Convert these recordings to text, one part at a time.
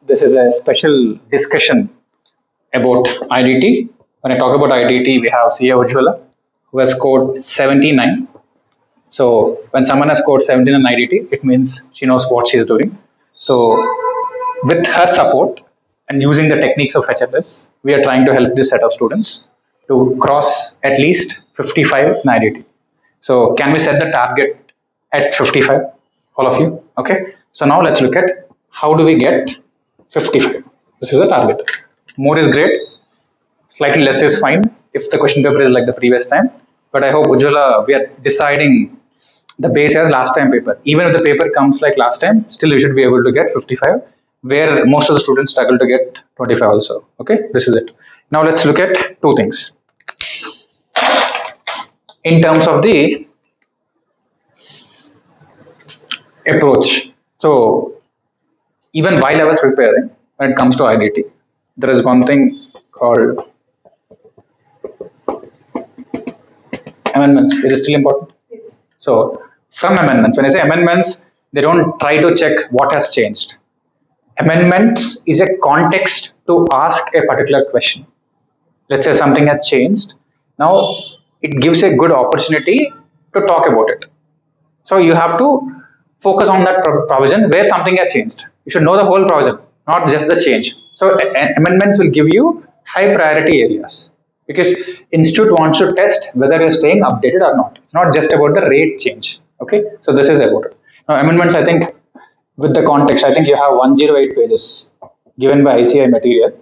This is a special discussion about IDT. When I talk about IDT, we have CA Ujjwala, who has scored 79. So when someone has scored 17 in IDT, it means she knows what she's doing. So with her support and using the techniques of HLS, we are trying to help this set of students to cross at least 55 in IDT. So can we set the target at 55, all of you? Okay. So now let's look at how do we get 55. This is the target. More is great. Slightly less is fine if the question paper is like the previous time. But I hope Ujjwala, we are deciding the base as last time paper. Even if the paper comes like last time, still you should be able to get 55, where most of the students struggle to get 25 also. Okay, this is it. Now let's look at two things. In terms of the approach. So even while I was preparing, when it comes to IDT, there is one thing called amendments. It is still important. Yes. So from amendments, when I say amendments, they don't try to check what has changed. Amendments is a context to ask a particular question. Let's say something has changed. Now it gives a good opportunity to talk about it. So you have to focus on that provision where something has changed. You should know the whole provision, not just the change. So amendments will give you high priority areas because institute wants to test whether you're staying updated or not. It's not just about the rate change. Okay, so this is about it. Now amendments, I think with the context, I think you have 108 pages given by ICI material,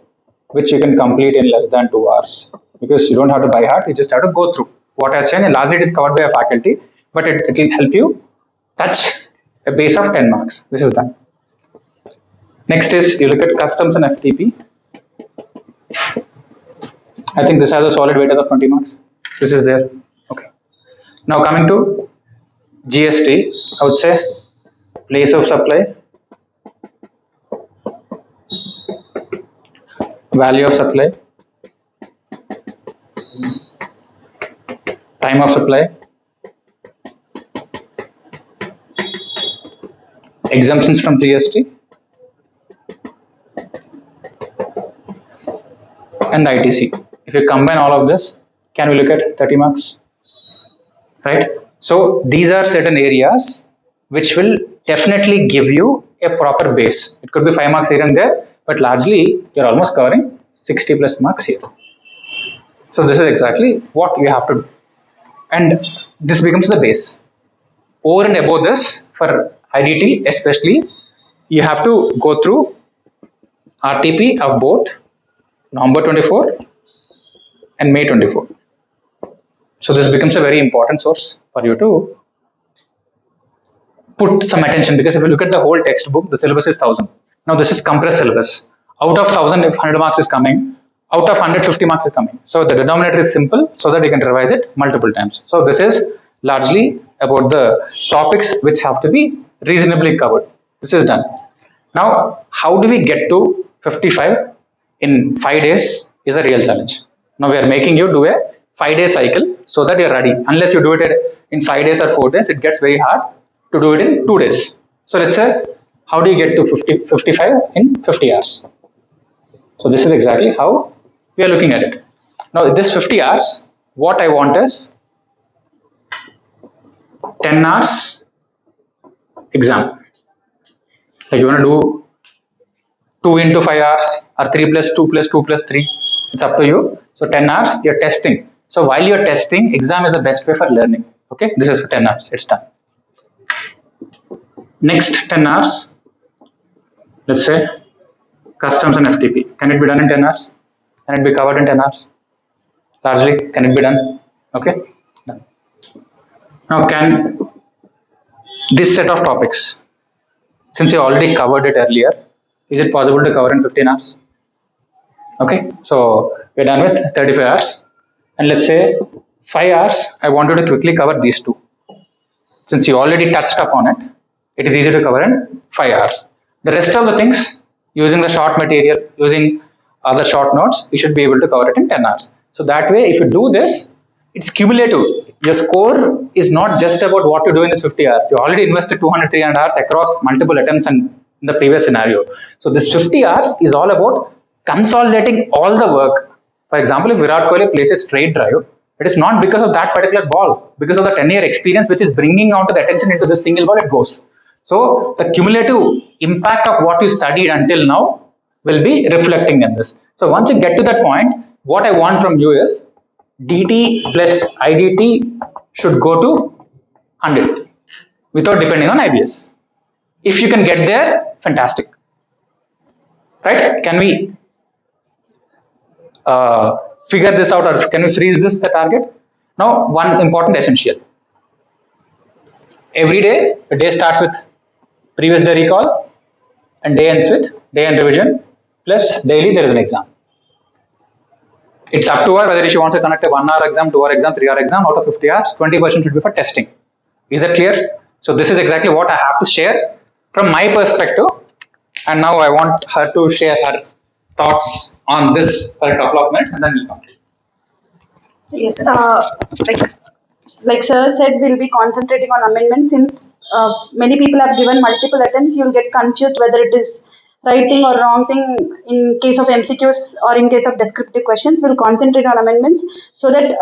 which you can complete in less than 2 hours because you don't have to by heart, you just have to go through what has changed. And largely it is covered by a faculty, but it will help you touch a base of 10 marks. This is done. Next is you look at customs and FTP. I think this has a solid weightage of 20 marks. This is there. Okay. Now coming to GST, I would say place of supply, value of supply, time of supply, exemptions from GST, and ITC. If you combine all of this, can we look at 30 marks? Right? So these are certain areas which will definitely give you a proper base. It could be 5 marks here and there, but largely you're almost covering 60 plus marks here. So this is exactly what you have to do. And this becomes the base. Over and above this, for IDT especially, you have to go through RTP of both November 24 and May 24. So this becomes a very important source for you to put some attention, because if you look at the whole textbook, the syllabus is 1000. Now this is compressed syllabus. Out of 1000, if 100 marks is coming, out of 150 marks is coming. So the denominator is simple so that you can revise it multiple times. So this is largely about the topics which have to be reasonably covered. This is done. Now, how do we get to 55 in 5 days is a real challenge. Now we are making you do a 5-day cycle so that you're ready. Unless you do it in 5 days or 4 days, it gets very hard to do it in 2 days. So let's say, how do you get to 55 in 50 hours? So this is exactly how we are looking at it. Now this 50 hours, what I want is 10 hours exam. Like you want to do 2 into 5 hours or 3 plus 2 plus 2 plus 3. It's up to you. So 10 hours, you're testing. So while you're testing, exam is the best way for learning. Okay, this is for 10 hours. It's done. Next 10 hours, let's say customs and FTP. Can it be done in 10 hours? Can it be covered in 10 hours? Largely, can it be done? Okay, done. Now, can this set of topics, since you already covered it earlier, is it possible to cover in 15 hours? Okay, so we're done with 35 hours. And let's say 5 hours, I wanted to quickly cover these two. Since you already touched upon it, it is easy to cover in 5 hours. The rest of the things, using the short material, using other short notes, you should be able to cover it in 10 hours. So that way, if you do this, it's cumulative. Your score is not just about what you do in this 50 hours. You already invested 200, 300 hours across multiple attempts and in the previous scenario. So this 50 hours is all about consolidating all the work. For example, if Virat Kohli plays a straight drive, it is not because of that particular ball, because of the 10-year experience which is bringing out the attention into this single ball, it goes. So the cumulative impact of what you studied until now will be reflecting in this. So once you get to that point, what I want from you is DT plus IDT should go to 100 without depending on IBS. If you can get there, fantastic. Right? Can we figure this out, or can we freeze this the target? Now, one important essential. Every day, the day starts with previous day recall and day ends with day end revision, plus daily there is an exam. It's up to her whether she wants to conduct a 1 hour exam, 2 hour exam, 3 hour exam. Out of 50 hours, 20% should be for testing. Is that clear? So this is exactly what I have to share from my perspective. And now I want her to share her thoughts on this for a couple of minutes, and then we'll come. Yes, like sir said, we'll be concentrating on amendments since many people have given multiple attempts. You'll get confused whether it is right thing or wrong thing in case of MCQs or in case of descriptive questions. We'll concentrate on amendments so that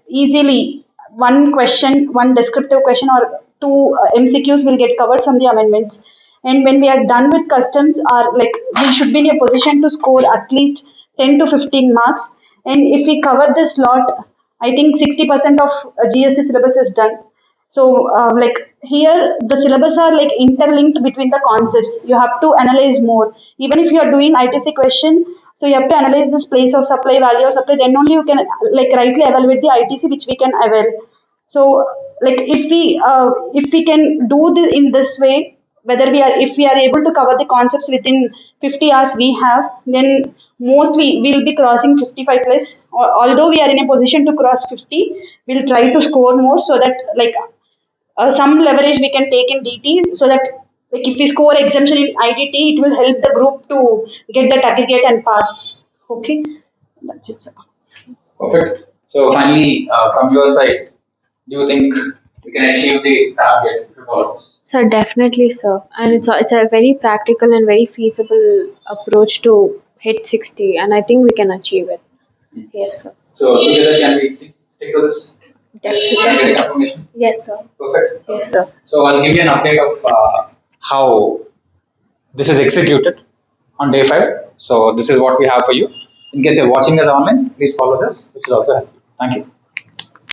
easily one question, one descriptive question or two MCQs will get covered from the amendments. And when we are done with customs, we should be in a position to score at least 10 to 15 marks. And if we cover this lot, I think 60% of GST syllabus is done. So, here, the syllabus are like interlinked between the concepts. You have to analyze more. Even if you are doing ITC question, so you have to analyze this place of supply, value of supply. Then only you can rightly evaluate the ITC, which we can avail. So, if we can do this in this way, whether we are if we are able to cover the concepts within 50 hours we have, then mostly we'll be crossing 55 plus. Although we are in a position to cross 50, we'll try to score more so that some leverage we can take in DT so that if we score exemption in IDT, it will help the group to get that aggregate and pass. Okay, that's it, sir. Perfect. So finally, from your side, do you think we can achieve the target before this? So definitely, sir, and it's a very practical and very feasible approach to hit 60, and I think we can achieve it. Yes, sir. So together, can we stick to this? Definitely. Confirmation? Yes, sir. Perfect. Yes, sir. So I'll give you an update of how this is executed on day 5. So this is what we have for you. In case you're watching us online, please follow this, which is also helpful. Thank you.